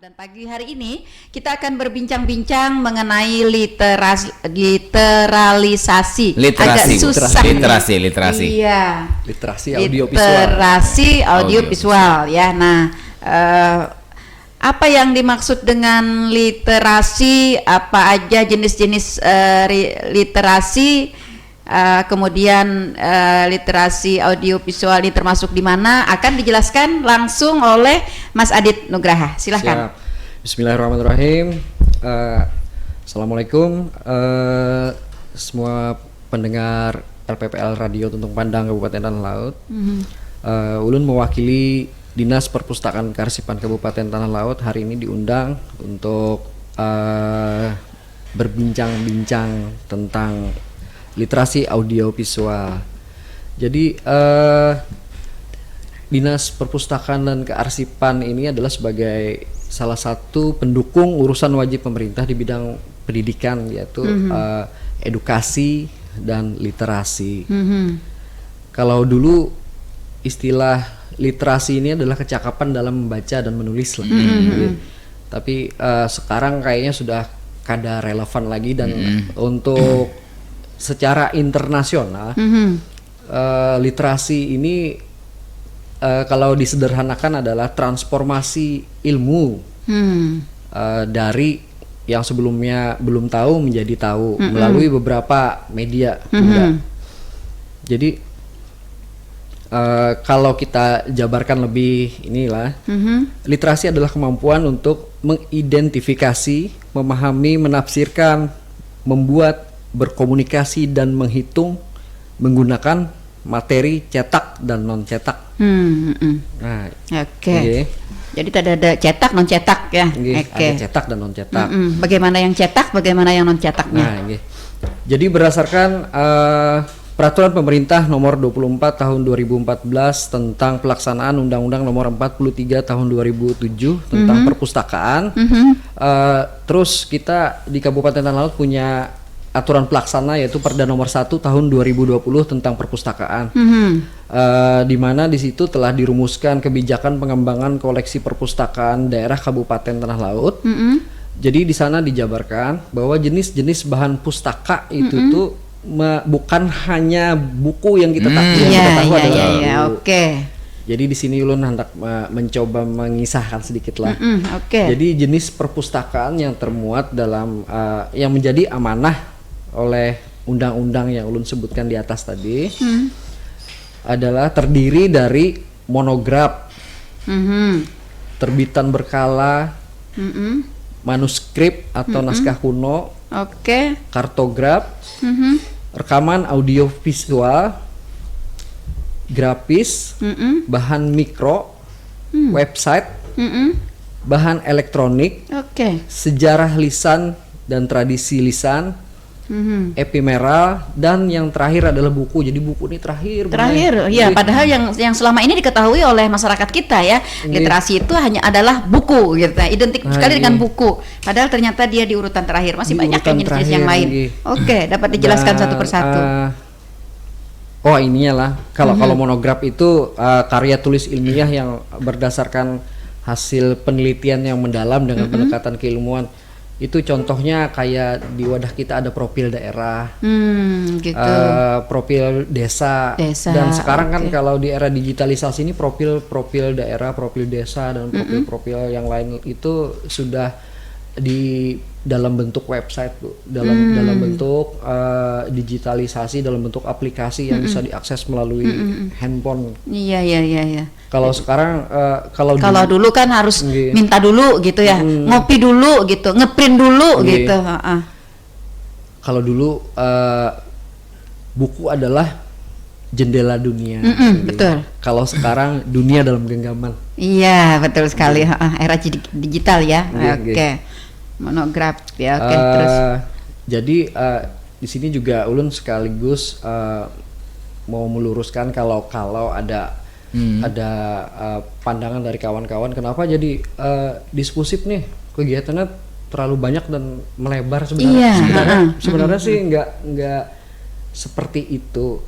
Dan pagi hari ini kita akan berbincang-bincang mengenai literalisasi. Agak susah. Literasi. Iya. Literasi audiovisual. Literasi audiovisual ya. Nah, apa yang dimaksud dengan literasi? Apa aja jenis-jenis literasi? Kemudian literasi audiovisual ini termasuk di mana akan dijelaskan langsung oleh Mas Adit Nugraha. Silahkan. Siap. Bismillahirrahmanirrahim. Assalamualaikum semua pendengar LPPL Radio Tuntung Pandang Kabupaten Tanah Laut. Ulun mewakili Dinas Perpustakaan Kearsipan Kabupaten Tanah Laut hari ini diundang untuk berbincang-bincang tentang literasi audiovisual. Jadi Dinas Perpustakaan dan Kearsipan ini adalah sebagai salah satu pendukung urusan wajib pemerintah di bidang pendidikan, yaitu edukasi dan literasi. Kalau dulu istilah literasi ini adalah kecakapan dalam membaca dan menulis lah. Tapi sekarang kayaknya sudah kada relevan lagi dan untuk secara internasional literasi ini kalau disederhanakan adalah transformasi ilmu dari yang sebelumnya belum tahu menjadi tahu melalui beberapa media juga. Jadi kalau kita jabarkan lebih inilah, literasi adalah kemampuan untuk mengidentifikasi, memahami, menafsirkan, membuat, berkomunikasi dan menghitung menggunakan materi cetak dan non cetak. Nah, Oke. Jadi tidak ada cetak non cetak ya. Ada cetak dan non cetak. Bagaimana yang cetak, bagaimana yang non cetaknya? Nah, jadi berdasarkan Peraturan Pemerintah Nomor 24 Tahun 2014 tentang pelaksanaan Undang-Undang Nomor 43 Tahun 2007 tentang perpustakaan. Terus kita di Kabupaten Tanah Laut punya aturan pelaksana yaitu Perda Nomor 1 Tahun 2020 tentang perpustakaan. Di mana di situ telah dirumuskan kebijakan pengembangan koleksi perpustakaan daerah Kabupaten Tanah Laut. Jadi di sana dijabarkan bahwa jenis-jenis bahan pustaka itu tuh bukan hanya buku yang kita tahu adalah Oke. Jadi di sini ulun hendak mencoba mengisahkan sedikit lah. Jadi jenis perpustakaan yang termuat dalam yang menjadi amanah oleh undang-undang yang ulun sebutkan di atas tadi adalah terdiri dari monograf, terbitan berkala, manuskrip atau naskah kuno, kartograf, rekaman audiovisual, grafis, bahan mikro, website, bahan elektronik, sejarah lisan dan tradisi lisan, epimeral, dan yang terakhir adalah buku. Jadi buku ini terakhir ya. Padahal yang selama ini diketahui oleh masyarakat kita ya, literasi itu hanya adalah buku gitu, identik sekali dengan buku. Padahal ternyata dia di urutan terakhir, masih banyak jenis-jenis yang lain. Dapat dijelaskan satu persatu. Ininya lah. Kalau monograf itu karya tulis ilmiah yang berdasarkan hasil penelitian yang mendalam dengan pendekatan keilmuan. Itu contohnya kayak di wadah kita ada profil daerah, profil desa. Dan sekarang kan kalau di era digitalisasi ini profil daerah, profil desa dan profil yang lain itu sudah di dalam bentuk website, Bu, dalam bentuk digitalisasi, dalam bentuk aplikasi yang bisa diakses melalui handphone. Iya. Kalau sekarang kalau dulu kan harus minta dulu gitu ya, ngopi dulu gitu, ngeprint dulu gitu. Kalau dulu buku adalah jendela dunia. Betul. Kalau sekarang dunia dalam genggaman. Iya, betul sekali. Era digital ya. Monograf ya. Terus. Jadi di sini juga ulun sekaligus mau meluruskan kalau ada pandangan dari kawan-kawan kenapa jadi diskursif nih, kegiatannya terlalu banyak dan melebar sebenarnya. Sebenarnya sih nggak seperti itu.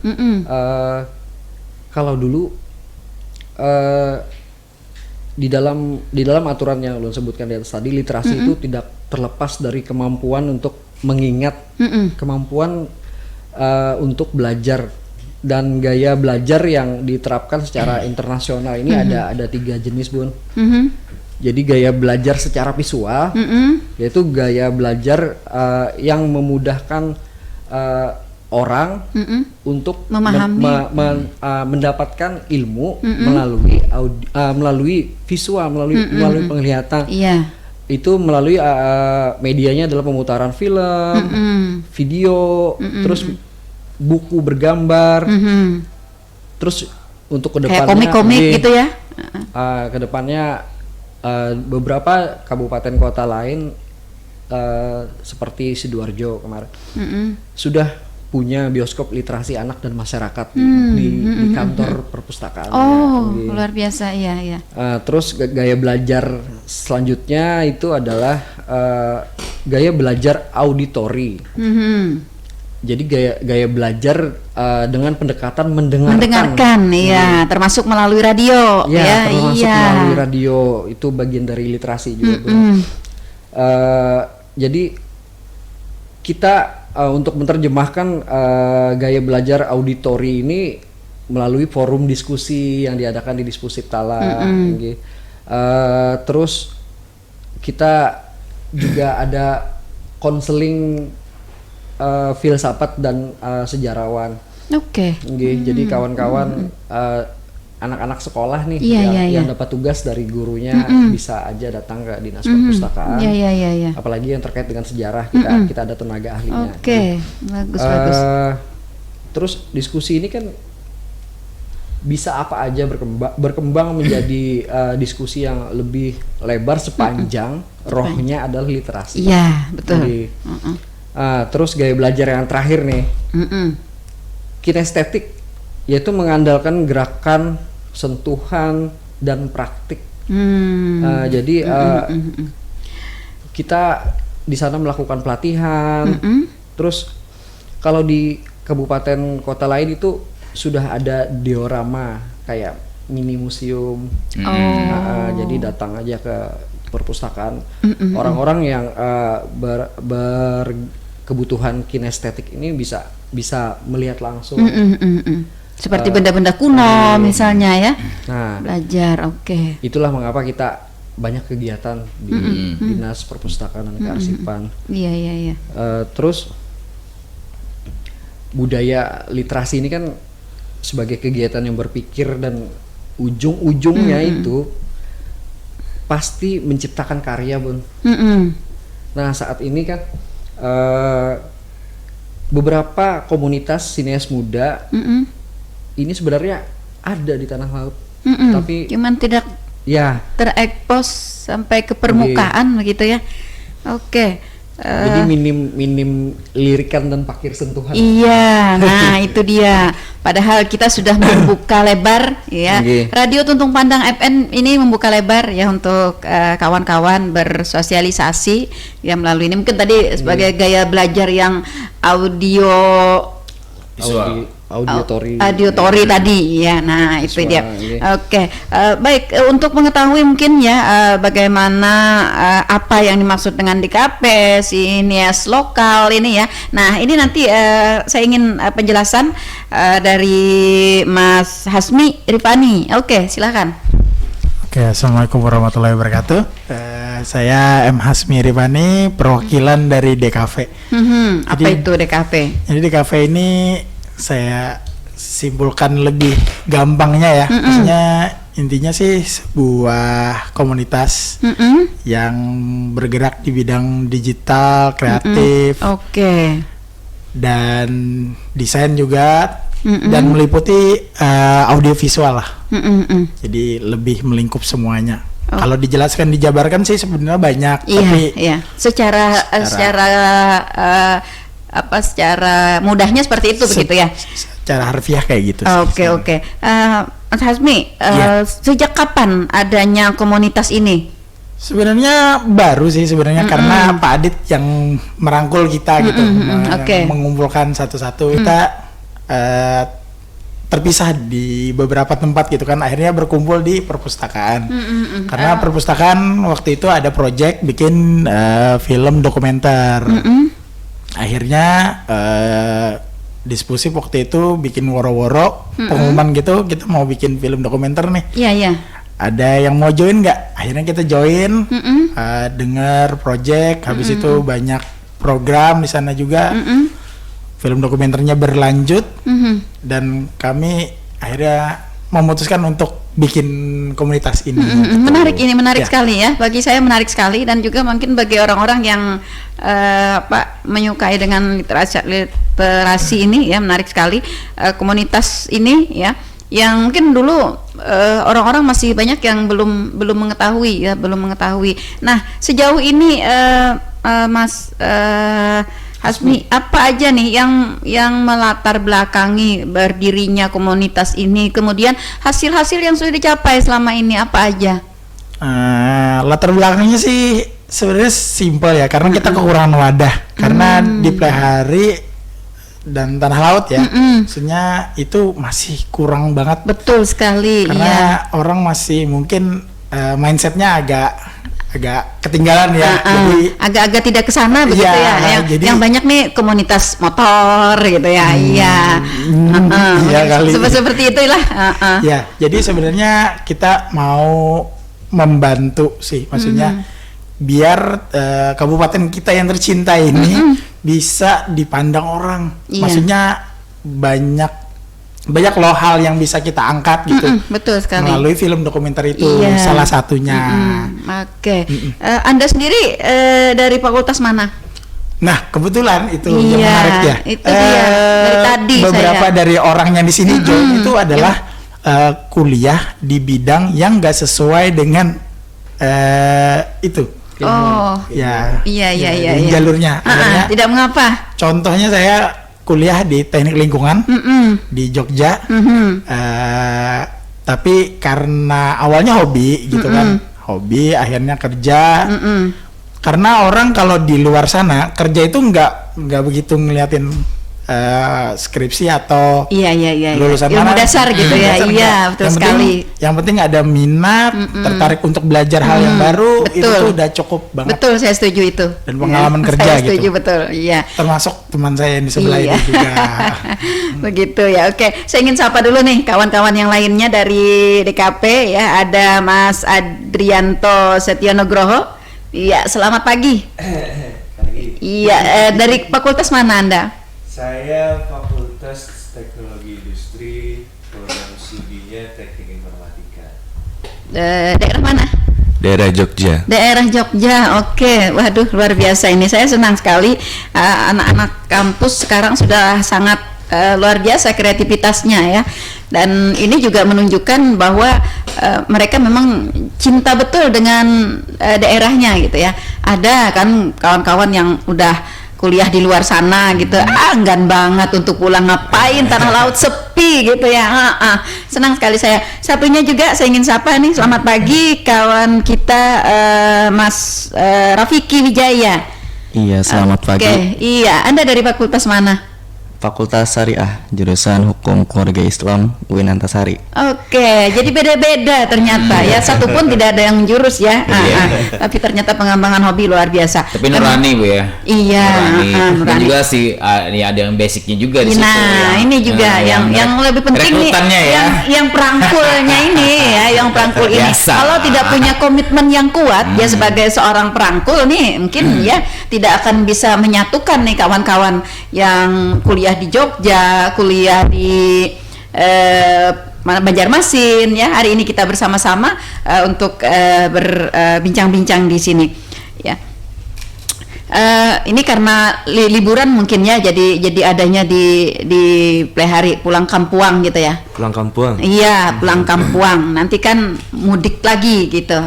Kalau dulu di dalam aturan yang lo sebutkan di atas tadi, literasi itu tidak terlepas dari kemampuan untuk mengingat, kemampuan untuk belajar, dan gaya belajar yang diterapkan secara internasional ini ada 3 jenis, Bun. Jadi gaya belajar secara visual, yaitu gaya belajar yang memudahkan orang untuk memahami, mendapatkan ilmu melalui visual, melalui penglihatan. Iya. Itu melalui medianya adalah pemutaran film, video, terus buku bergambar, terus untuk kedepannya kayak komik-komik gitu ya. Kedepannya beberapa kabupaten kota lain seperti Sidoarjo kemarin sudah punya bioskop literasi anak dan masyarakat di kantor perpustakaan. Luar biasa, ya. Terus gaya belajar selanjutnya itu adalah gaya belajar auditori. Jadi gaya belajar dengan pendekatan mendengarkan, ya, termasuk melalui radio, termasuk melalui radio, itu bagian dari literasi juga, Bro. Jadi kita untuk menerjemahkan gaya belajar auditori ini melalui forum diskusi yang diadakan di Dispusip Tala. Terus kita juga ada konseling filsafat dan sejarawan. Jadi kawan-kawan anak-anak sekolah nih yang dapat tugas dari gurunya bisa aja datang ke dinas perpustakaan. Apalagi yang terkait dengan sejarah, kita ada tenaga ahlinya. Bagus. Terus diskusi ini kan bisa apa aja berkembang menjadi diskusi yang lebih lebar sepanjang rohnya adalah literasi. Iya, betul. Terus gaya belajar yang terakhir nih, kinestetik, yaitu mengandalkan gerakan, sentuhan, dan praktik. Jadi kita di sana melakukan pelatihan. Terus kalau di kabupaten kota lain itu sudah ada diorama kayak mini museum. Jadi datang aja ke perpustakaan. Orang-orang yang berkebutuhan kinestetik ini bisa melihat langsung. Seperti benda-benda kuno misalnya ya. Belajar. Itulah mengapa kita banyak kegiatan di Dinas Perpustakaan dan Kearsipan. Iya. Terus budaya literasi ini kan sebagai kegiatan yang berpikir dan ujung-ujungnya itu pasti menciptakan karya, Bun. Nah, saat ini kan beberapa komunitas sineas muda ini sebenarnya ada di tanah laut, tapi cuman tidak terekspos sampai ke permukaan begitu ya. Jadi minim lirikan dan pakir sentuhan. Iya, nah itu dia. Padahal kita sudah membuka lebar ya. Radio Tuntung Pandang FM ini membuka lebar ya untuk kawan-kawan bersosialisasi ya melalui ini. Mungkin tadi sebagai gaya belajar yang auditori tadi ya. Nah itu dia. Baik, untuk mengetahui mungkin ya bagaimana apa yang dimaksud dengan DKP sineas lokal ini ya. Nah ini nanti saya ingin penjelasan dari Mas Hasmi Rifani. Silakan. Assalamualaikum warahmatullahi wabarakatuh. Saya M. Hasmi Rifani, perwakilan dari DKV. Apa itu DKV? Jadi DKV ini saya simpulkan lebih gampangnya ya. Maksudnya intinya sih sebuah komunitas yang bergerak di bidang digital, kreatif, dan desain juga, dan meliputi audiovisual lah. Jadi lebih melingkup semuanya. Kalau dijelaskan, dijabarkan sih sebenarnya banyak, tapi secara mudahnya seperti itu begitu ya. Secara harfiah kayak gitu. Mas Hasmi, sejak kapan adanya komunitas ini? Sebenarnya baru sih karena Pak Adit yang merangkul kita gitu, mengumpulkan satu-satu. Kita terpisah di beberapa tempat gitu kan, akhirnya berkumpul di perpustakaan. Karena perpustakaan waktu itu ada project bikin film dokumenter. Akhirnya diskusi waktu itu bikin woro-woro pengumuman gitu, kita mau bikin film dokumenter nih. Iya. Ada yang mau join nggak? Akhirnya kita join, dengar project, habis itu banyak program di sana juga. Film dokumenternya berlanjut dan kami akhirnya memutuskan untuk bikin komunitas ini. Menarik sekali ya. Bagi saya menarik sekali, dan juga mungkin bagi orang-orang yang menyukai dengan literasi ini ya, menarik sekali komunitas ini ya. Yang mungkin dulu orang-orang masih banyak yang belum mengetahui. Nah, sejauh ini Mas Hasmi, apa aja nih yang melatar belakangi berdirinya komunitas ini? Kemudian hasil-hasil yang sudah dicapai selama ini apa aja? Latar belakangnya sih sebenarnya simpel ya, karena kita kekurangan wadah. Karena di Plehari dan Tanah Laut ya, maksudnya itu masih kurang banget. Betul sekali. Karena orang masih mungkin mindsetnya agak ketinggalan ya, jadi agak-agak tidak kesana begitu ya. Yang banyak nih komunitas motor gitu ya. Seperti itulah. Ya, jadi sebenarnya kita mau membantu sih, maksudnya biar kabupaten kita yang tercinta ini bisa dipandang orang. Maksudnya banyak loh hal yang bisa kita angkat gitu. Betul sekali. Melalui film dokumenter itu salah satunya. Oke. Anda sendiri dari fakultas mana? Nah, kebetulan itu yang menarik ya. Itu dia. Dari tadi beberapa dari orang yang di sini join itu adalah kuliah di bidang yang gak sesuai dengan itu. Iya. Jalurnya. Tidak mengapa. Contohnya saya kuliah di teknik lingkungan di Jogja, tapi karena awalnya hobi gitu kan, akhirnya kerja. Karena orang kalau di luar sana kerja itu nggak begitu ngeliatin skripsi atau lulusan ilmu dasar gitu ya. Iya, betul sekali. Yang penting ada minat, tertarik untuk belajar hal yang baru, itu tuh udah cukup banget. Betul, saya setuju itu. Dan pengalaman kerja saya setuju, gitu. Betul, iya. Termasuk teman saya yang di sebelah ini juga. Begitu ya. Oke, saya ingin sapa dulu nih kawan-kawan yang lainnya dari DKP ya. Ada Mas Adrianto Setionogroho. Iya, selamat pagi. Iya, dari fakultas mana Anda? Saya Fakultas Teknologi Industri, program studinya Teknik Informatika. Daerah mana? Daerah Jogja. Daerah Jogja, oke. Waduh, luar biasa ini. Saya senang sekali anak-anak kampus sekarang sudah sangat luar biasa kreativitasnya ya. Dan ini juga menunjukkan bahwa mereka memang cinta betul dengan daerahnya gitu ya. Ada kan kawan-kawan yang udah kuliah di luar sana gitu, enggan banget untuk pulang, ngapain Tanah Laut sepi gitu ya. Senang sekali saya. Satunya juga saya ingin sapa nih, selamat pagi kawan kita Mas Rafiki Wijaya. Iya, selamat pagi. Iya, Anda dari fakultas mana? Fakultas Syariah, jurusan Hukum Keluarga Islam UIN Antasari. Oke, jadi beda-beda ternyata ya. Satu pun tidak ada yang menjurus ya. Tapi ternyata pengembangan hobi luar biasa. Tapi nurani Bu ya. Iya. Nurani. Dan juga sih ya ada yang basicnya juga di situ. Nah, ini juga yang lebih penting nih. Yang perangkulnya ini ya, yang perangkul ini. Kalau tidak punya komitmen yang kuat ya sebagai seorang perangkul nih, mungkin ya tidak akan bisa menyatukan nih kawan-kawan yang kuliah di Jogja, kuliah di Banjarmasin ya. Hari ini kita bersama-sama untuk berbincang-bincang di sini ya. Ini karena liburan mungkin ya, jadi adanya di Plehari pulang kampuang gitu ya. Pulang kampuang. Iya, pulang kampuang. Nanti kan mudik lagi gitu.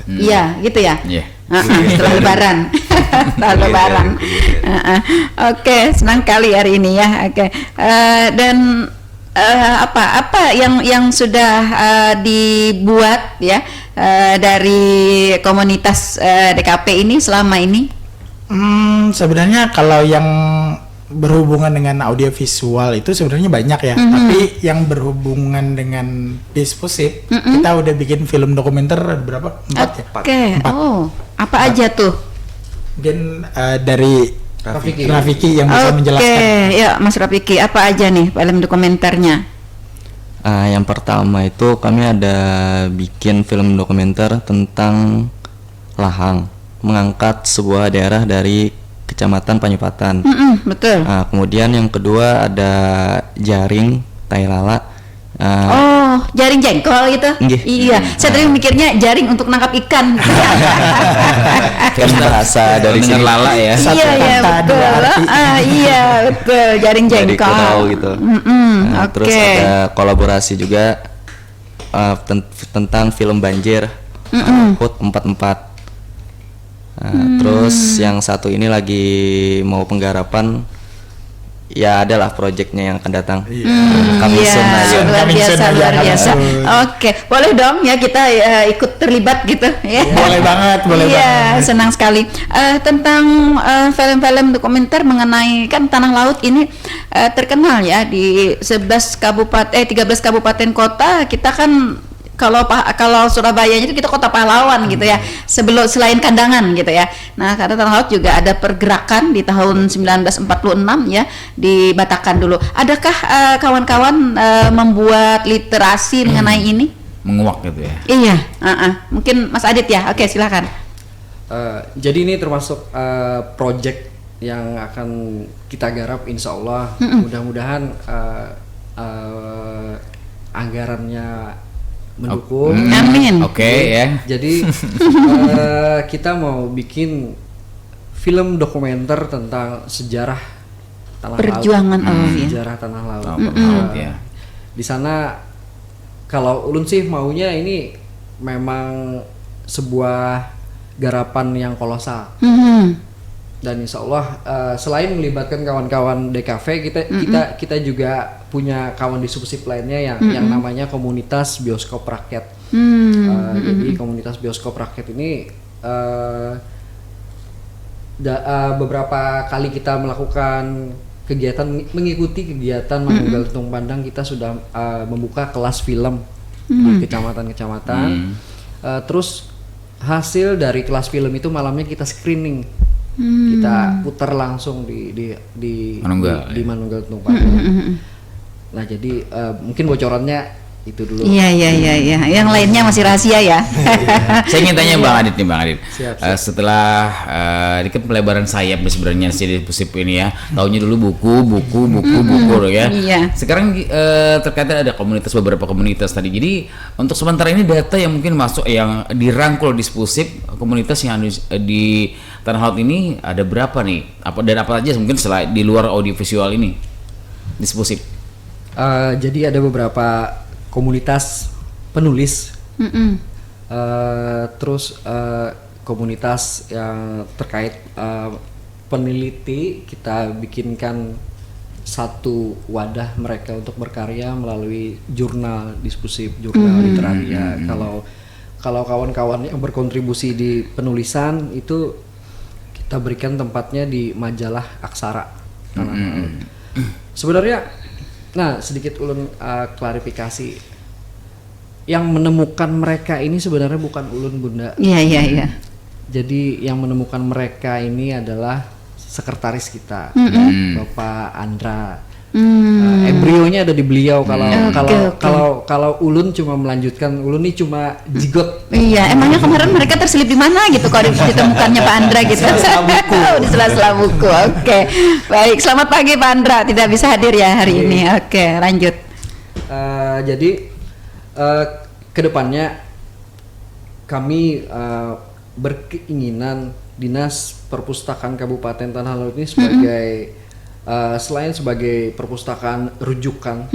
Iya, gitu ya. Setelah lebaran. Oke, senang kali hari ini ya. Oke. Dan apa yang sudah dibuat ya dari komunitas DKP ini selama ini? Sebenarnya kalau yang berhubungan dengan audiovisual itu sebenarnya banyak ya, tapi yang berhubungan dengan disposif kita udah bikin film dokumenter ada berapa? 4 ya? Oke. Oh, apa aja tuh? Mungkin dari Rafiki. Rafiki yang bisa menjelaskan. Oke, ya Mas Rafiki, apa aja nih film dokumenternya? Yang pertama itu kami ada bikin film dokumenter tentang Lahang, mengangkat sebuah daerah dari Kecamatan Panyupatan. Betul. Kemudian yang kedua ada Jaring Tailala. Oh, jaring jengkol gitu? Nggih. Iya, saya tadi mikirnya jaring untuk nangkap ikan. Kan bahasa dari Dengar sini. lala ya. Satu Iya, iya kata, betul. dua arti. Iya betul, jaring Dari jengkol. Kurau gitu. Oke. Terus ada kolaborasi juga tentang film banjir, HUT 44. Terus yang satu ini lagi mau penggarapan, ya adalah proyeknya yang akan datang. Kami Iya, soon aja. luar Coming biasa, soon aja, luar coming biasa. soon. Oke, boleh dong ya kita ikut terlibat gitu ya. Boleh banget, boleh Iya, banget. senang sekali. Tentang film-film dokumenter mengenai kan tanah laut ini terkenal ya di 13 kabupaten kota. Kita kan kalau Surabaya itu kita kota pahlawan gitu ya, selain kandangan gitu ya. Nah, karena tanah laut juga ada pergerakan di tahun 1946 ya di Batakan dulu. Adakah kawan-kawan membuat literasi mengenai ini? Menguak gitu ya. Iya, mungkin Mas Adit ya. Oke, silakan. Jadi ini termasuk project yang akan kita garap, insya Allah. Mudah-mudahan anggarannya mendukung. Amin. Oke ya. Jadi kita mau bikin film dokumenter tentang sejarah tanah Perjuangan laut. iya. Sejarah tanah laut. Laut ya. Di sana kalau ulun sih maunya ini memang sebuah garapan yang kolosal. Dan insya Allah selain melibatkan kawan-kawan DKV, kita juga punya kawan diskusi lainnya yang namanya komunitas bioskop rakyat. Jadi komunitas bioskop rakyat ini beberapa kali kita melakukan kegiatan, mengikuti kegiatan Manunggal Lentung Pandang, kita sudah membuka kelas film di kecamatan-kecamatan. Terus hasil dari kelas film itu malamnya kita screening. Kita putar langsung di Manunggal, di Manunggal Lentung Pandang. Nah, jadi mungkin bocorannya itu dulu. Iya. Yang lainnya masih rahasia ya. Saya ingin tanya Bang Adit nih, Bang Adit. Siap. Setelah ini kan pelebaran sayap nih sebenarnya si Pusip ini ya. Taunya dulu buku loh ya. Iya. Sekarang terkait ada beberapa komunitas tadi. Jadi untuk sementara ini data yang mungkin masuk yang dirangkul di Pusip, komunitas yang di Tanah Laut ini ada berapa nih? Apa aja mungkin selain di luar audiovisual ini di Pusip? Jadi ada beberapa komunitas penulis, terus komunitas yang terkait peneliti. Kita bikinkan satu wadah mereka untuk berkarya melalui jurnal diskusi, jurnal literaria. Kalau kawan-kawan yang berkontribusi di penulisan itu kita berikan tempatnya di majalah Aksara. Sebenarnya, nah sedikit ulun klarifikasi, yang menemukan mereka ini sebenarnya bukan ulun, Bunda. Iya. Jadi yang menemukan mereka ini adalah sekretaris kita, Bapak Andra. Embrionya ada di beliau. Kalau ulun cuma melanjutkan, ulun ini cuma jigot. Iya, emangnya kemarin mereka terselip di mana gitu kalau ditemukannya Pak Andra gitu. Di sela-sela buku. Oke. Baik, selamat pagi Pak Andra. Tidak bisa hadir ya hari ini. Oke, lanjut. Jadi kedepannya kami berkeinginan Dinas Perpustakaan Kabupaten Tanah Laut ini sebagai selain sebagai perpustakaan rujukan,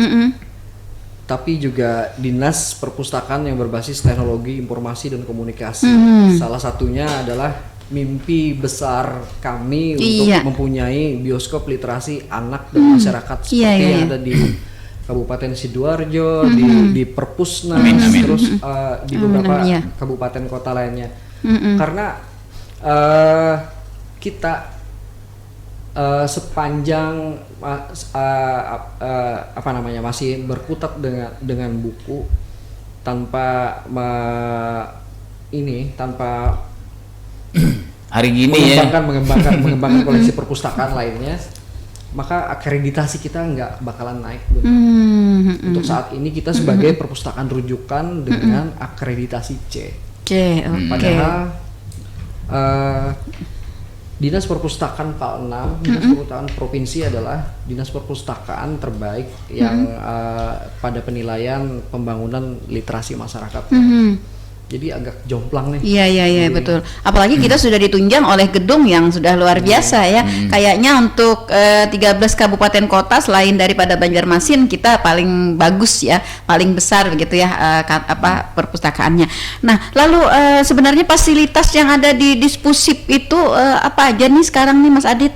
tapi juga dinas perpustakaan yang berbasis teknologi informasi dan komunikasi. Salah satunya adalah mimpi besar kami untuk mempunyai bioskop literasi anak dan masyarakat seperti yang ada di Kabupaten Sidoarjo, di Perpusnas, terus di beberapa kabupaten kota lainnya. Karena kita sepanjang masih berkutat dengan buku tanpa hari gini mengembangkan koleksi perpustakaan lainnya, maka akreditasi kita nggak bakalan naik. Untuk saat ini kita sebagai perpustakaan rujukan dengan akreditasi C. Padahal Dinas Perpustakaan PAL 6, Dinas Perpustakaan Provinsi adalah dinas perpustakaan terbaik yang pada penilaian pembangunan literasi masyarakat. Jadi agak jomplang nih. Iya betul. Apalagi kita sudah ditunjang oleh gedung yang sudah luar biasa ya. Kayaknya untuk 13 kabupaten kota selain daripada Banjarmasin kita paling bagus ya, paling besar begitu ya perpustakaannya. Nah, lalu sebenarnya fasilitas yang ada di Dispusip itu apa aja nih sekarang nih Mas Adit?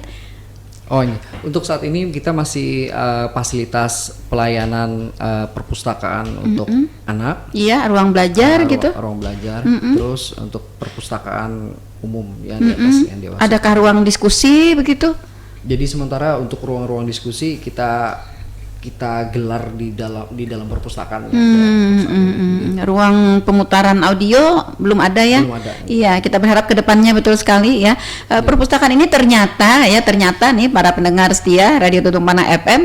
Oh ini, untuk saat ini kita masih fasilitas pelayanan perpustakaan untuk anak. Iya, ruang belajar gitu. Ruang belajar, terus untuk perpustakaan umum yang di atas yang dewasa. Adakah ruang diskusi begitu? Jadi sementara untuk ruang-ruang diskusi kita gelar di dalam perpustakaan. Ruang pemutaran audio belum ada ya? Belum ada. Iya, kita berharap ke depannya betul sekali ya. Perpustakaan ini ternyata nih para pendengar setia Radio Tutung Panah FM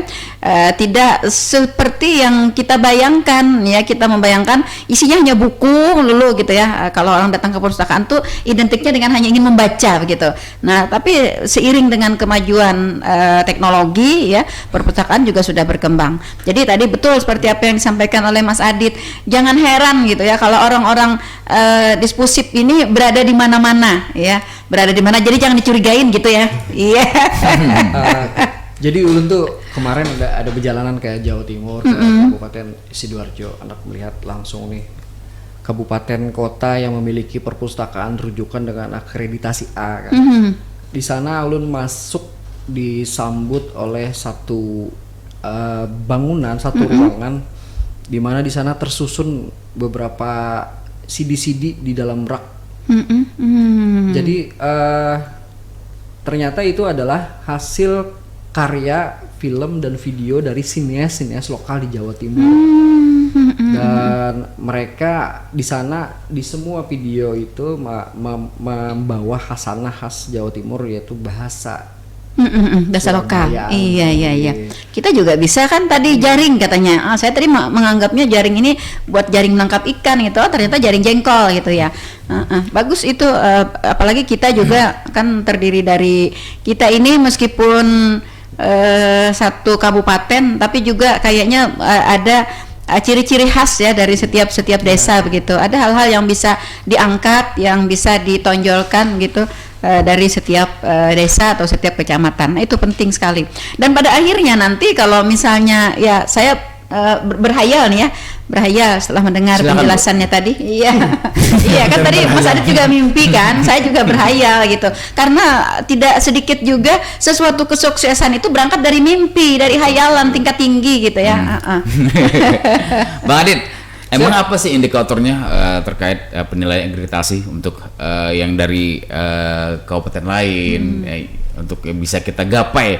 tidak seperti yang kita bayangkan ya. Kita membayangkan isinya hanya buku lulu gitu ya. Kalau orang datang ke perpustakaan tuh identiknya dengan hanya ingin membaca begitu. Nah, tapi seiring dengan kemajuan teknologi ya, perpustakaan juga sudah berkembang. Jadi tadi betul seperti apa yang disampaikan oleh Mas Adit. Jangan heran gitu ya kalau orang-orang Dispusip ini berada di mana-mana ya, berada di mana. Jadi jangan dicurigain gitu ya. Iya. Jadi ulun tuh kemarin ada perjalanan ke Jawa Timur ke Kabupaten Sidoarjo, anak melihat langsung nih kabupaten kota yang memiliki perpustakaan rujukan dengan akreditasi A kan. Di sana ulun masuk disambut oleh satu bangunan, satu ruangan di mana di sana tersusun beberapa CD-CD di dalam rak. Jadi ternyata itu adalah hasil karya film dan video dari sinias lokal di Jawa Timur. Dan mereka di sana di semua video itu membawa khasanah khas Jawa Timur, yaitu bahasa lokal. Surabaya. Iya. Kita juga bisa kan tadi jaring katanya. Saya tadi menganggapnya jaring ini buat jaring menangkap ikan gitu. Ternyata jaring jengkol gitu ya. Bagus itu. Apalagi kita juga kan terdiri dari kita ini meskipun satu kabupaten, tapi juga kayaknya ada ciri-ciri khas ya dari setiap desa begitu. Ada hal-hal yang bisa diangkat, yang bisa ditonjolkan gitu. Dari setiap desa atau setiap kecamatan. Nah, itu penting sekali. Dan pada akhirnya nanti kalau misalnya ya saya berhayal nih ya, berhayal setelah mendengar penjelasannya tadi. Iya. Iya kan tadi Mas Adit juga mimpi kan, saya juga berhayal gitu. Karena tidak sedikit juga sesuatu kesuksesan itu berangkat dari mimpi, dari hayalan tingkat tinggi gitu ya. Bang Adit, emang apa sih indikatornya terkait penilaian akreditasi untuk yang dari kabupaten lain untuk bisa kita gapai?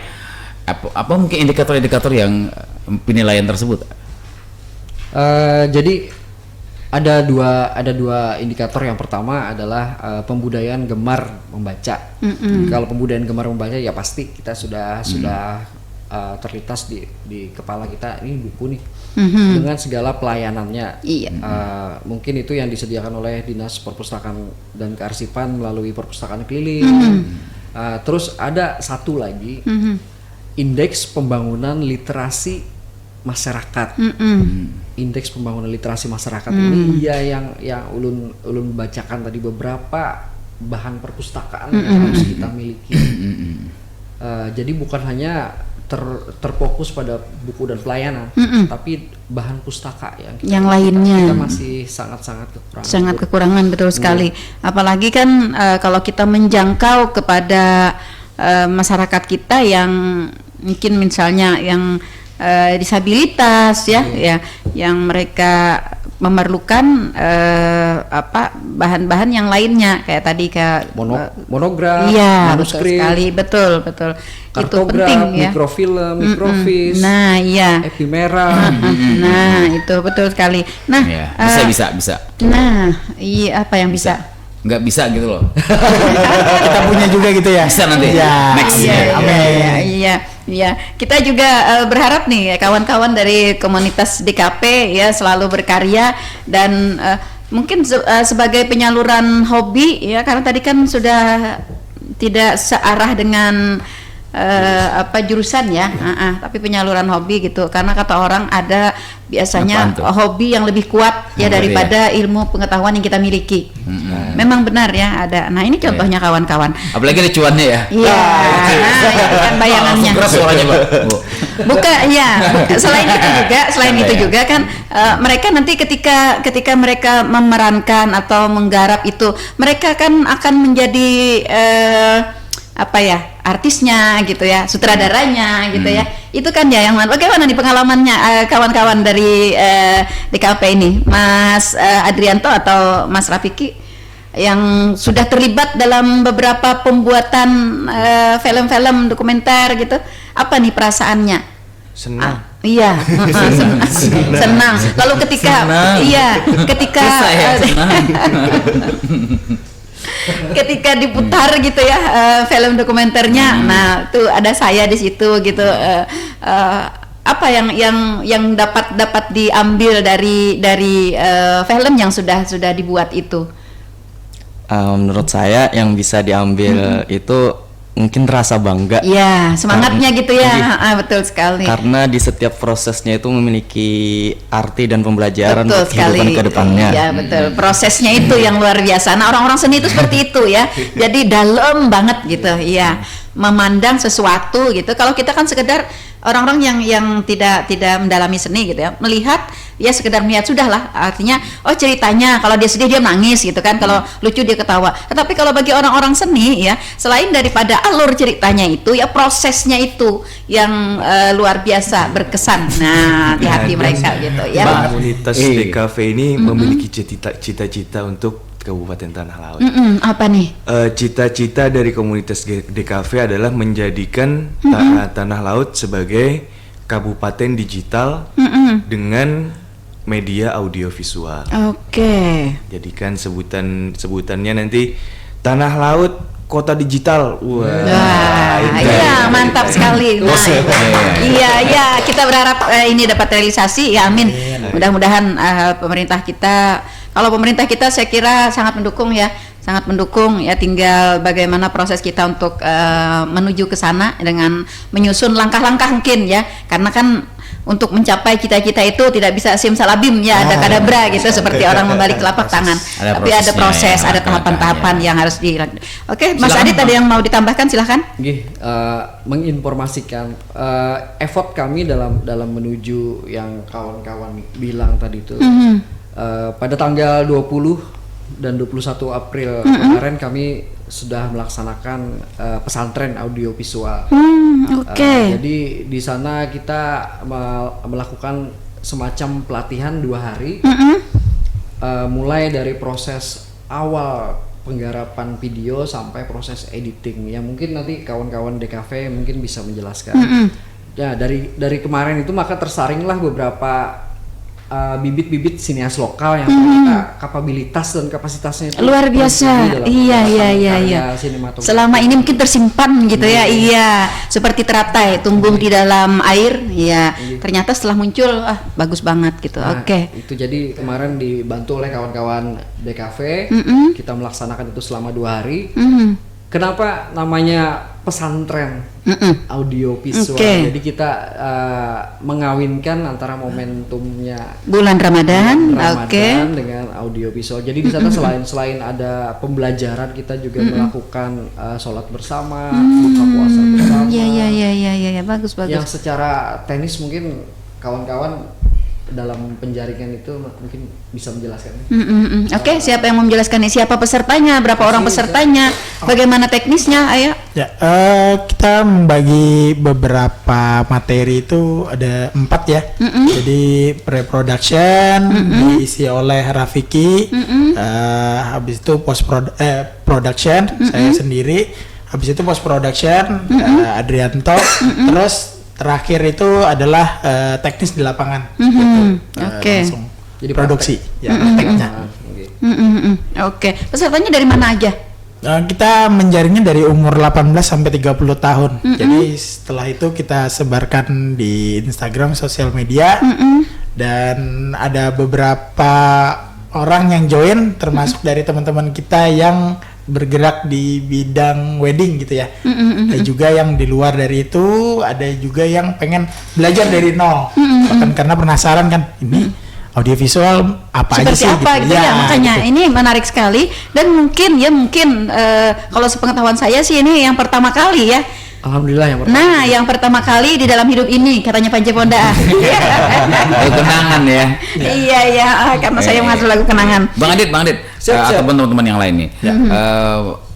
Apa mungkin indikator-indikator yang penilaian tersebut? Jadi ada dua indikator. Yang pertama adalah pembudayaan gemar membaca. Kalau pembudayaan gemar membaca ya pasti kita sudah terlintas di kepala kita, ini buku nih. Dengan segala pelayanannya. Mungkin itu yang disediakan oleh Dinas Perpustakaan dan Kearsipan melalui perpustakaan keliling. Terus ada satu lagi, indeks pembangunan literasi masyarakat. Indeks pembangunan literasi masyarakat ini yang ulun bacakan tadi, beberapa bahan perpustakaan yang harus kita miliki. Jadi bukan hanya terfokus pada buku dan pelayanan, tapi bahan pustaka yang lainnya kita masih sangat kekurangan. Betul sekali. Apalagi kan kalau kita menjangkau kepada masyarakat kita yang mungkin misalnya yang disabilitas ya, yang mereka memerlukan bahan-bahan yang lainnya kayak tadi monograf, iya, manuskrip, betul itu penting ya, mikrofilm, mikrofis, nah iya, epimera, nah itu betul sekali. Nah bisa. Nah iya, apa yang bisa? Nggak bisa gitu loh. Kita punya juga gitu ya. Bisa nanti. Ya. Next. Iya. Kita juga berharap nih kawan-kawan dari komunitas DKP ya selalu berkarya dan mungkin sebagai penyaluran hobi ya, karena tadi kan sudah tidak searah dengan jurusan ya, tapi penyaluran hobi gitu, karena kata orang ada biasanya hobi yang lebih kuat ya daripada ilmu pengetahuan yang kita miliki. Memang benar ya ada. Nah ini contohnya kawan-kawan. Apalagi ada cuannya ya. Iya. Nah itu kan bayangannya. Keras suaranya Pak. Selain itu juga kan mereka nanti ketika mereka memerankan atau menggarap itu, mereka kan akan menjadi artisnya gitu ya, sutradaranya gitu ya. Itu kan ya yang bagaimana nih pengalamannya kawan-kawan dari DKP ini, Mas Adrianto atau Mas Rafiki yang sudah terlibat dalam beberapa pembuatan film-film dokumenter gitu. Apa nih perasaannya? Senang. Iya, senang. Lalu ketika ketika diputar gitu ya film dokumenternya, nah tuh ada saya di situ gitu. Apa yang dapat diambil dari film yang sudah dibuat itu? Menurut saya yang bisa diambil itu mungkin rasa bangga. Iya, semangatnya gitu ya. Betul sekali. Karena di setiap prosesnya itu memiliki arti dan pembelajaran betul untuk kehidupan ke depannya. Iya, betul. Prosesnya itu yang luar biasa. Nah, orang-orang seni itu seperti itu ya. Jadi dalam banget gitu. Iya. Memandang sesuatu gitu. Kalau kita kan sekedar orang-orang yang tidak mendalami seni gitu ya, melihat ya sekedar melihat sudahlah, artinya ceritanya kalau dia sedih dia menangis gitu kan, kalau lucu dia ketawa. Tetapi kalau bagi orang-orang seni ya, selain daripada alur ceritanya itu ya, prosesnya itu yang luar biasa berkesan di hati mereka gitu ya. Komunitas DKV ini memiliki cita-cita untuk Kabupaten Tanah Laut. Apa nih? Cita-cita dari komunitas DKV adalah menjadikan Tanah Laut sebagai kabupaten digital dengan media audiovisual. Oke. Jadikan sebutannya nanti Tanah Laut Kota Digital. Iya, mantap sekali. Iya, kita berharap ini dapat realisasi ya, amin. Mudah-mudahan pemerintah kita, kalau pemerintah kita saya kira sangat mendukung ya, tinggal bagaimana proses kita untuk menuju ke sana dengan menyusun langkah-langkah mungkin ya, karena kan untuk mencapai cita-cita itu tidak bisa simsalabim ya, ada kadabra gitu seperti orang membalik telapak tangan. Tapi ada proses, ada tahapan-tahapan yang harus dilakukan. Oke, Mas Adi tadi yang mau ditambahkan silahkan. Menginformasikan effort kami dalam menuju yang kawan-kawan bilang tadi itu. Pada tanggal 20 dan 21 April kemarin kami sudah melaksanakan pesantren audiovisual. Jadi di sana kita melakukan semacam pelatihan 2 hari, mulai dari proses awal penggarapan video sampai proses editing. Yang mungkin nanti kawan-kawan DKV mungkin bisa menjelaskan. Ya dari kemarin itu maka tersaringlah beberapa bibit-bibit sinias lokal yang ternyata kapabilitas dan kapasitasnya itu luar biasa. Iya. Selama ini mungkin tersimpan gitu ya. Iya, seperti teratai tumbuh di dalam air. Iya. Ternyata setelah muncul bagus banget gitu. Itu jadi kemarin dibantu oleh kawan-kawan DKV. Kita melaksanakan itu selama 2 hari. Kenapa namanya pesantren audiovisual? Jadi kita mengawinkan antara momentumnya bulan Ramadan dengan audiovisual. Jadi di sana selain ada pembelajaran, kita juga melakukan sholat bersama, buka puasa bersama. Iya, bagus. Yang secara teknis mungkin kawan-kawan dalam penjaringan itu mungkin bisa menjelaskan. Oke, siapa yang mau menjelaskan nih? Siapa pesertanya? Berapa orang pesertanya? Bagaimana teknisnya? Ayo. Ya, kita membagi beberapa materi itu ada 4 ya. Jadi pre-production diisi oleh Rafiki, habis itu production saya sendiri, habis itu post production Adrianto, terus terakhir itu adalah teknis di lapangan. Oke. Langsung jadi produksi, ya prakteknya. Oke. Pesertanya dari mana aja? Kita menjaringnya dari umur 18 sampai 30 tahun. Jadi setelah itu kita sebarkan di Instagram, sosial media, dan ada beberapa orang yang join, termasuk dari teman-teman kita yang bergerak di bidang wedding gitu ya. Ada juga yang di luar dari itu, ada juga yang pengen belajar dari nol. Bahkan karena penasaran kan, ini audiovisual apa Seperti aja sih apa gitu ya, makanya gitu. ini menarik sekali dan mungkin kalau sepengetahuan saya sih ini yang pertama kali ya. Alhamdulillah yang pertama. Nah, yang pertama kali di dalam hidup ini katanya Panji Ponda. Kenangan ya. Iya, karena saya mengatur lagu kenangan. Bang Adit, Siap. ataupun teman-teman yang lain nih.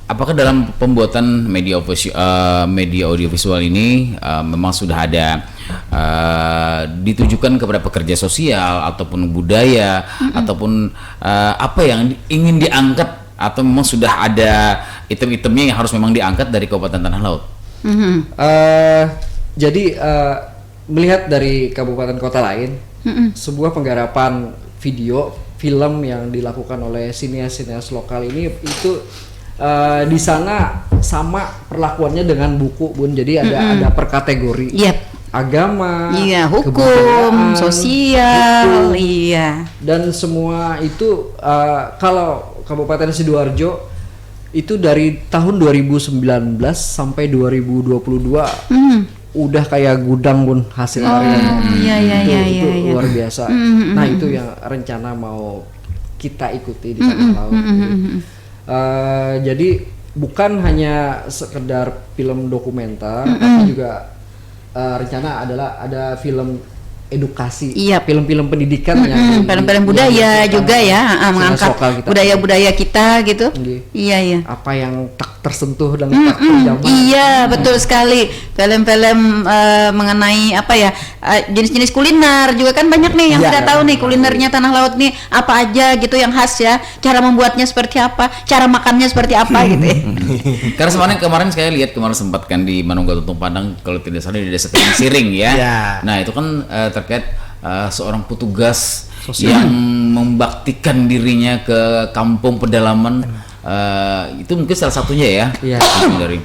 Apakah dalam pembuatan media audiovisual ini memang sudah ada ditujukan kepada pekerja sosial ataupun budaya ataupun apa yang ingin diangkat, atau memang sudah ada item-itemnya yang harus memang diangkat dari Kabupaten Tanah Laut? Jadi melihat dari kabupaten kota lain, sebuah penggarapan film yang dilakukan oleh sinias lokal ini itu di sana sama perlakuannya dengan buku, Bun. Jadi ada per kategori. Agama, hukum, kebudayaan, sosial, dan semua itu kalau Kabupaten Sidoarjo itu dari tahun 2019 sampai 2022 udah kayak gudang, Bun, hasil karyanya. Itu luar biasa. Nah, itu yang rencana mau kita ikuti di Tanah Laut. Jadi bukan hanya sekedar film dokumenter, tapi juga rencana adalah ada film edukasi, film-film pendidikan film-film budaya juga ya, mengangkat budaya-budaya kita gitu. Iya. Apa yang tak tersentuh dan tak terjamah. Iya, betul sekali. Film-film mengenai apa ya, jenis-jenis kuliner juga kan banyak nih yang tidak tahu nih kulinernya Tanah Laut nih apa aja gitu yang khas ya. Cara membuatnya seperti apa, cara makannya seperti apa gitu ya. Karena kemarin saya lihat sempat kan di Manunggal Tuntung Padang, kalau tidak salah di Desa Tebing Siring ya. Nah, itu kan terkait seorang petugas yang membaktikan dirinya ke kampung pedalaman. Itu mungkin salah satunya ya. Dari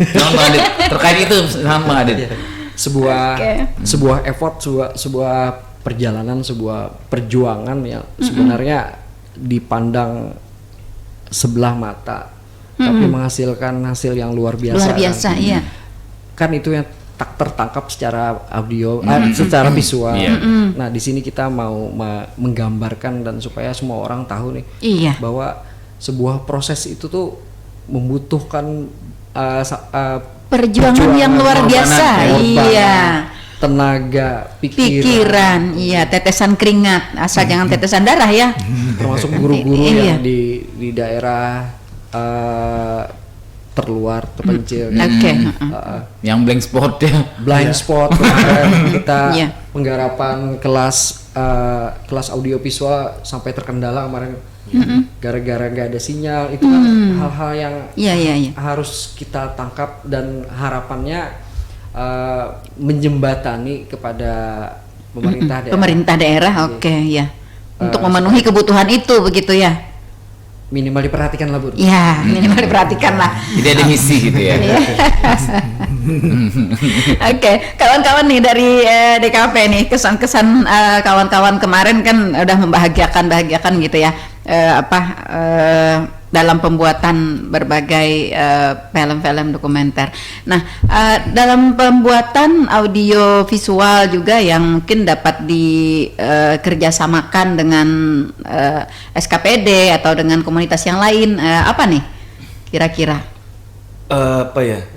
Bang Adit, terkait itu sama Bang Adit. Sebuah effort, sebuah perjalanan, sebuah perjuangan yang sebenarnya dipandang sebelah mata, tapi menghasilkan hasil yang luar biasa. Kan itu yang tak tertangkap secara audio, secara visual. Nah, di sini kita mau menggambarkan dan supaya semua orang tahu nih bahwa sebuah proses itu tuh membutuhkan perjuangan yang luar biasa. Tenaga, pikiran, tetesan keringat, asal jangan tetesan darah ya. Termasuk guru-guru yang di daerah terluar, terpencil. Yang blank spot ya. Blind spot. Kemarin kita penggarapan kelas audiovisual sampai terkendala kemarin. Gara-gara nggak ada sinyal. Itu kan hal-hal yang harus kita tangkap dan harapannya menjembatani kepada pemerintah daerah. Untuk memenuhi kebutuhan itu begitu ya. Minimal diperhatikan lah, Bu. Ya, minimal diperhatikan lah. Jadi ada misi gitu ya. Oke, kawan-kawan nih dari DKP nih, kesan-kesan kawan-kawan kemarin kan udah membahagiakan gitu ya. Dalam pembuatan berbagai film-film dokumenter. Nah, dalam pembuatan audio visual juga yang mungkin dapat dikerjasamakan dengan SKPD atau dengan komunitas yang lain, apa nih kira-kira? Apa ya?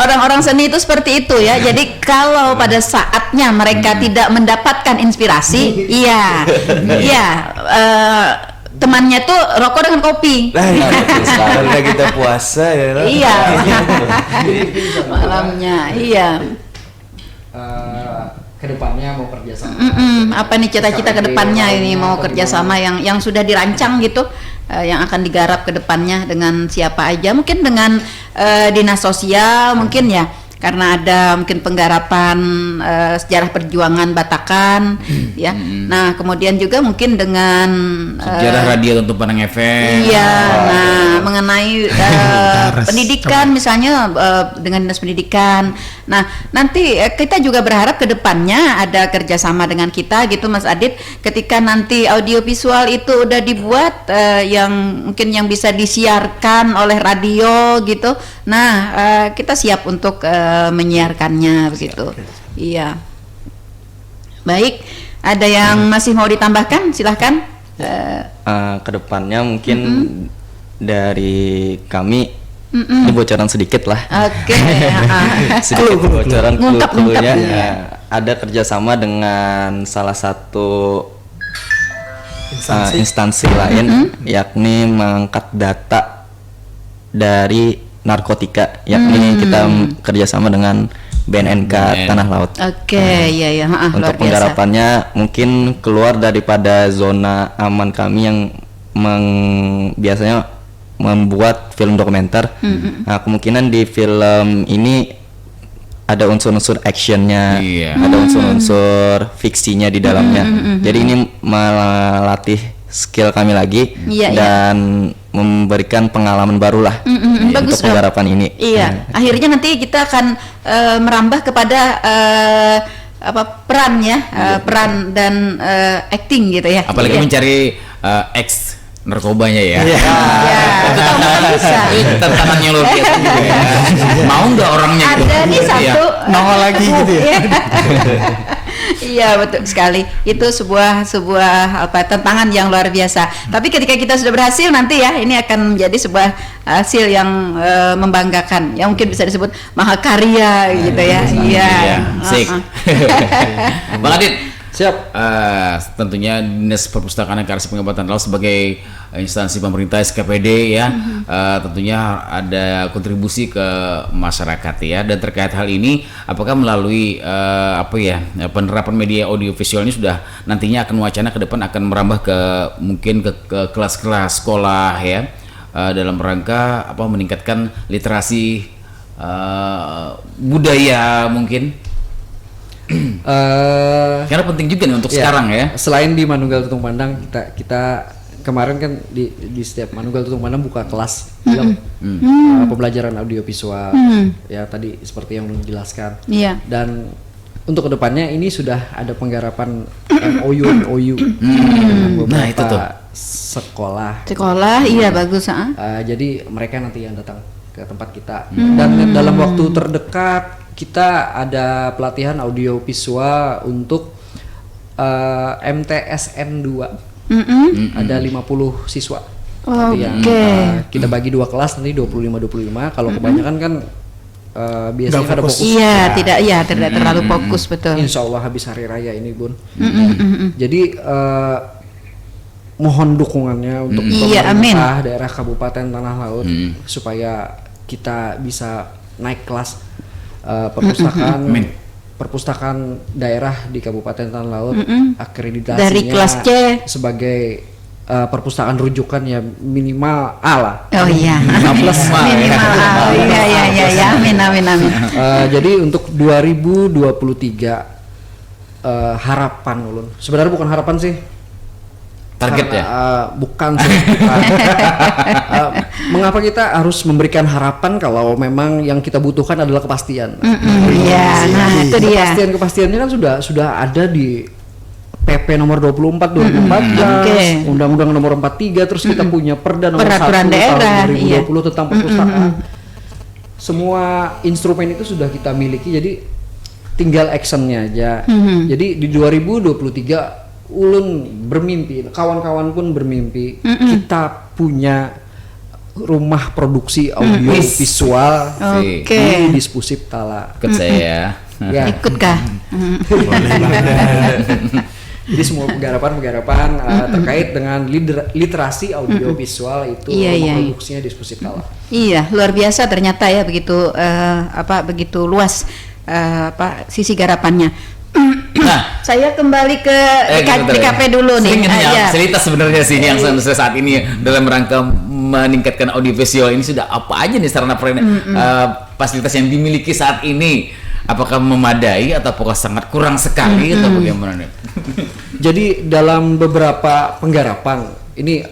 orang-orang seni itu seperti itu ya. Jadi kalau pada saatnya mereka tidak mendapatkan inspirasi, iya, temannya tuh rokok dengan kopi. Nah, karena kita puasa ya. Iya. Malamnya, iya. Kedepannya mau kerjasama. Apa nih cita-cita kedepannya ini mau kerjasama yang sudah dirancang gitu, yang akan digarap kedepannya dengan siapa aja? Mungkin dengan dinas sosial mungkin ya. Karena ada mungkin penggarapan sejarah perjuangan Batakan, ya. Nah, kemudian juga mungkin dengan Sejarah radio tentu Padang FM. iya, nah mengenai pendidikan misalnya dengan dinas pendidikan. Nah, nanti kita juga berharap ke depannya ada kerjasama dengan kita gitu, Mas Adit. Ketika nanti audiovisual itu udah dibuat yang mungkin yang bisa disiarkan oleh radio gitu. Nah, kita siap untuk menyiarkannya begitu. Iya. Baik, ada yang masih mau ditambahkan? Silahkan. Kedepannya mungkin dari kami ini bocoran sedikit lah. Oke. Sedikit bocoran Ngungkap, clue-cluenya. ya. Ada kerjasama dengan salah satu instansi lain, yakni mengangkat data dari narkotika, yakni kita kerjasama dengan BNNK Tanah Laut. Oke, iya, Untuk luar biasa. penggarapannya mungkin keluar daripada zona aman kami yang biasanya membuat film dokumenter. Nah, kemungkinan di film ini ada unsur-unsur actionnya, ada unsur-unsur fiksinya di dalamnya. Jadi ini melatih skill kami lagi dan memberikan pengalaman baru lah Bagus, untuk penggarapan ini. Iya, akhirnya nanti kita akan merambah kepada peran ya, peran dan acting gitu ya. Apalagi mencari ex narkobanya ya. Itu kamu bisa. Tantangannya luar biasa juga ya. Mau nggak orangnya gitu? Ada nih satu nongol lagi gitu ya. Iya, betul sekali. Itu sebuah tantangan yang luar biasa. Tapi ketika kita sudah berhasil nanti ya, ini akan menjadi sebuah hasil yang membanggakan. Yang mungkin bisa disebut mahakarya gitu ya. Iya. Sik. Bang Adit, Siap. Tentunya Dinas Perpustakaan dan Karya Pengamatan Laut sebagai instansi pemerintah SKPD ya, tentunya ada kontribusi ke masyarakat ya. Dan terkait hal ini, apakah melalui penerapan media audiovisual ini sudah nantinya akan wacana ke depan akan merambah ke mungkin ke kelas-kelas sekolah ya, dalam rangka meningkatkan literasi budaya mungkin? Karena penting juga nih untuk sekarang ya. Selain di Manunggal Tutung Pandang, kita kemarin kan di setiap Manunggal Tutung Pandang buka kelas film pembelajaran audiovisual. Ya tadi seperti yang belum dijelaskan. Iya. Dan untuk kedepannya ini sudah ada penggarapan MOU dengan beberapa Nah, itu tuh. sekolah. Iya bagus. Jadi mereka nanti yang datang ke tempat kita. Dan dalam waktu terdekat kita ada pelatihan audiovisual untuk MTSN 2. Ada 50 siswa. Yang kita bagi 2 kelas nanti 25-25. Kalau kebanyakan kan biasanya pada fokus. Iya, tidak terlalu fokus, betul. Insya Allah habis hari raya ini, Bun. Jadi mohon dukungannya untuk pemerintah daerah Kabupaten Tanah Laut supaya kita bisa naik kelas perpustakaan daerah di Kabupaten Tanah Laut, akreditasinya dari kelas C sebagai perpustakaan rujukan ya minimal A lah. Oh iya. Minimal A. Iya. Amin. Jadi untuk 2023 harapan ulun. Sebenarnya bukan harapan sih. Target ya? Bukan sih. Mengapa kita harus memberikan harapan kalau memang yang kita butuhkan adalah kepastian? Iya, nah itu dia. Kepastiannya kan sudah ada di PP nomor 24 2014, Undang-Undang nomor 43, terus kita punya Perda nomor 1 tahun 2020 tentang perpustakaan. Semua instrumen itu sudah kita miliki, jadi tinggal actionnya aja. Jadi di 2023 ulun bermimpi, kawan-kawan pun bermimpi, kita punya rumah produksi audio visual Oke. di Dispusip Tala. Ikut saya. Ya. Ikut kah? Boleh banget. Jadi semua penggarapan terkait dengan literasi audio visual itu Iya. produksinya Dispusip Tala. Iya, luar biasa ternyata ya, begitu begitu luas sisi garapannya. Nah, Saya kembali ke DKP dulu nih. Iya. Cerita sebenarnya sih yang saat ini dalam rangka meningkatkan audiovisual ini sudah apa aja nih sarana fasilitas yang dimiliki saat ini? Apakah memadai atau apakah sangat kurang sekali atau bagaimana nih? Jadi dalam beberapa penggarapan ini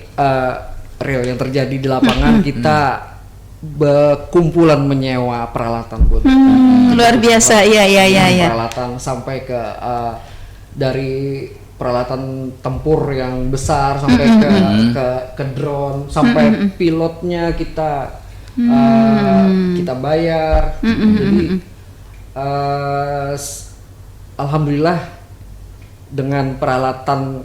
real yang terjadi di lapangan kita berkumpulan menyewa peralatan buat Luar biasa, iya. peralatan sampai ke dari peralatan tempur yang besar sampai ke drone sampai pilotnya kita bayar. Jadi alhamdulillah dengan peralatan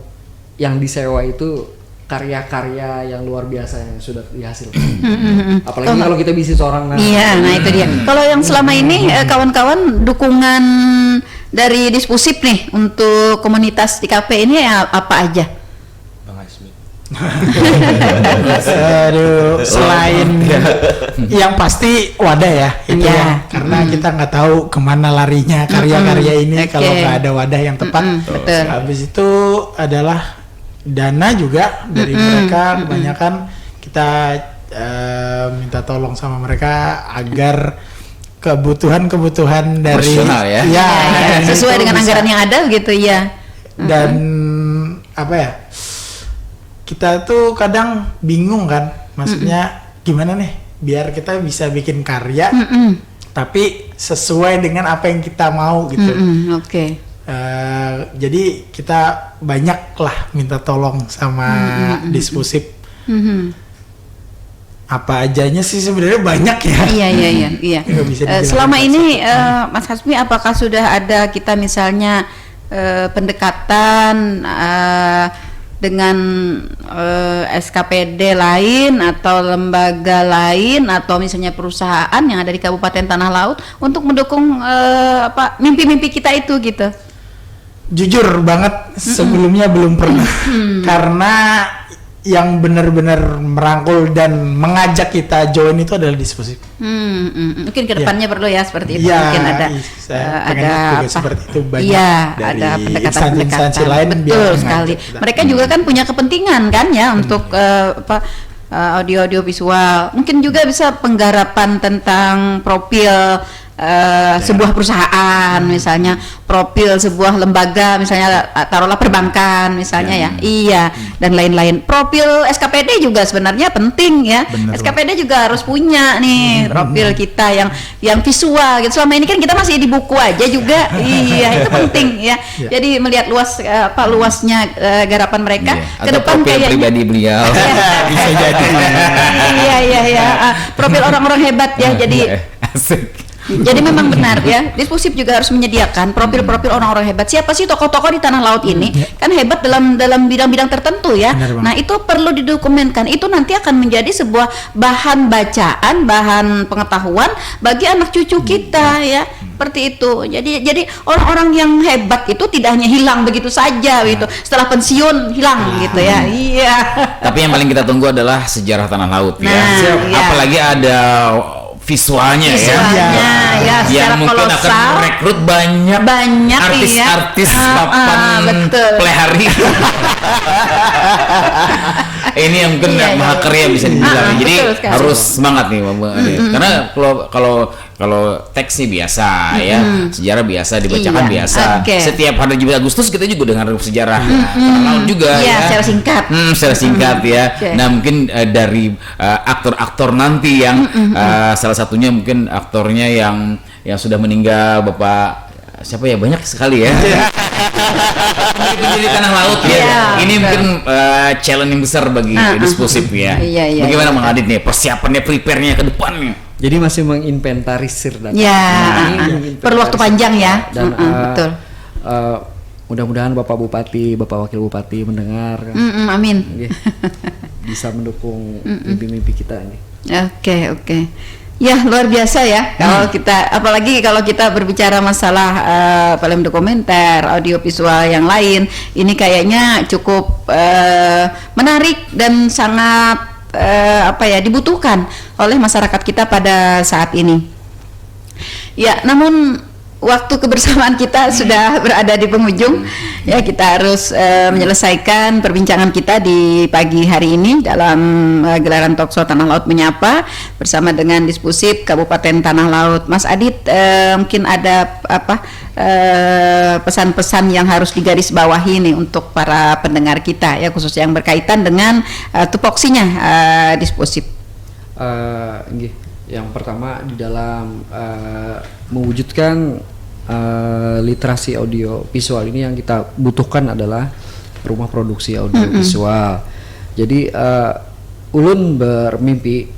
yang disewa itu karya-karya yang luar biasa yang sudah dihasilkan. Apalagi kalau kita bisnis orang. Iya, nah itu dia. Kalau yang selama ini kawan-kawan dukungan dari Dispusip nih untuk komunitas DKP ini apa aja? Bang Asmi. Aduh, selain yang pasti wadah ya itu ya, karena kita nggak tahu kemana larinya karya-karya ini kalau nggak ada wadah yang tepat. Betul. Habis itu adalah dana juga dari mereka, kebanyakan kita minta tolong sama mereka agar kebutuhan dari Personal ya? Sesuai dengan anggaran yang ada gitu ya. Dan apa ya, kita tuh kadang bingung kan, maksudnya gimana nih biar kita bisa bikin karya tapi sesuai dengan apa yang kita mau gitu. Oke. Jadi kita banyak lah minta tolong sama Dispusip. Apa ajanya sih sebenarnya banyak ya. Iya. Nggak bisa dibilang Selama satu-satu. ini Mas Hasmi, apakah sudah ada kita misalnya pendekatan dengan SKPD lain atau lembaga lain atau misalnya perusahaan yang ada di Kabupaten Tanah Laut untuk mendukung mimpi-mimpi kita itu gitu? Jujur banget sebelumnya belum pernah. Karena yang benar-benar merangkul dan mengajak kita join itu adalah Dispusip. Mungkin kedepannya perlu ya seperti itu. Iya, Mungkin ada ada juga seperti itu banyak. Iya, dari ada pendekatan-pendekatan. instansi lain. Betul sekali. Mereka juga kan punya kepentingan kan ya untuk audio visual. Mungkin juga bisa penggarapan tentang profil sebuah perusahaan, misalnya profil sebuah lembaga, misalnya taruhlah perbankan misalnya ya. Iya, dan lain-lain. Profil SKPD juga sebenarnya penting ya. Bener SKPD juga harus punya nih profil kita yang visual gitu. Selama ini kan kita masih di buku aja juga. Iya, itu penting ya. Jadi melihat luasnya garapan mereka ke Atau depan profil kayaknya. pribadi beliau. Bisa jadi. Iya. Profil orang-orang hebat ya. Asik. Jadi memang benar ya, Dispusip juga harus menyediakan profil-profil orang-orang hebat. Siapa sih tokoh-tokoh di tanah laut ini? Kan hebat dalam bidang-bidang tertentu ya. Benar, Bang. Nah, itu perlu didokumentkan. Itu nanti akan menjadi sebuah bahan bacaan, bahan pengetahuan bagi anak cucu kita ya. Seperti itu. Jadi orang-orang yang hebat itu tidak hanya hilang begitu saja gitu. Setelah pensiun hilang gitu ya. Iya. Tapi yang paling kita tunggu adalah sejarah tanah laut ya. Nah, iya. Apalagi ada visualnya ya. Ya, secara yang mungkin akan kolosal. merekrut banyak artis-artis papan betul. pelihari. Ini yang mungkin Iya, mahakarya bisa dibilang. Jadi betul sekali. harus semangat nih Bang Ade. Karena kalau teks sih biasa ya, sejarah biasa dibacakan Iya, biasa. oke. Setiap hari 17 Agustus kita juga dengar sejarah tanah laut juga Iya, ya. secara singkat. Secara singkat ya. Oke. Nah mungkin dari aktor-aktor nanti yang salah satunya mungkin aktornya yang sudah meninggal, Bapak siapa ya, banyak sekali ya. Di tanah laut ya. Iya, Ini betul. mungkin challenge yang besar bagi Dispusip ya. Iya, Bagaimana Bang Adit nih persiapannya, prepare-nya ke depannya? Jadi masih menginventarisir data. Ya, Ini perlu waktu panjang ya. Dan Betul. mudah-mudahan Bapak Bupati, Bapak Wakil Bupati mendengar kan. Amin. Nggih. Bisa mendukung mimpi-mimpi kita ini. Oke. Ya, luar biasa ya kalau kita, apalagi kalau kita berbicara masalah film dokumenter, audiovisual yang lain, ini kayaknya cukup menarik dan sangat dibutuhkan oleh masyarakat kita pada saat ini. Ya, namun waktu kebersamaan kita sudah berada di penghujung. Ya, kita harus menyelesaikan perbincangan kita di pagi hari ini dalam gelaran Talkshow Tanah Laut Menyapa bersama dengan Dispusip Kabupaten Tanah Laut. Mas Adit, mungkin ada pesan-pesan yang harus digarisbawahi nih untuk para pendengar kita ya, khusus yang berkaitan dengan tupoksinya Dispusip. Yang pertama di dalam mewujudkan literasi audio visual ini yang kita butuhkan adalah rumah produksi audio visual. Jadi ulun bermimpi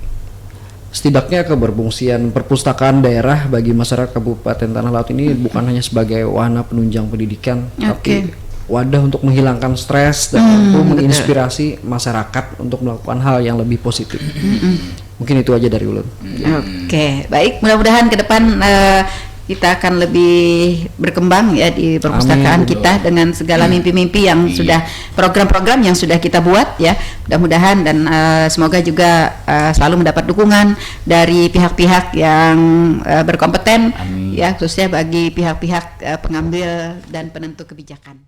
setidaknya keberfungsian perpustakaan daerah bagi masyarakat Kabupaten Tanah Laut ini bukan hanya sebagai wahana penunjang pendidikan, tapi wadah untuk menghilangkan stres dan untuk menginspirasi masyarakat untuk melakukan hal yang lebih positif. Mungkin itu aja dari ulun. Oke, baik. Mudah-mudahan ke depan kita akan lebih berkembang ya di perpustakaan kita dengan segala mimpi-mimpi yang sudah, program-program yang sudah kita buat ya. Mudah-mudahan dan semoga juga selalu mendapat dukungan dari pihak-pihak yang berkompeten ya, khususnya bagi pihak-pihak pengambil dan penentu kebijakan.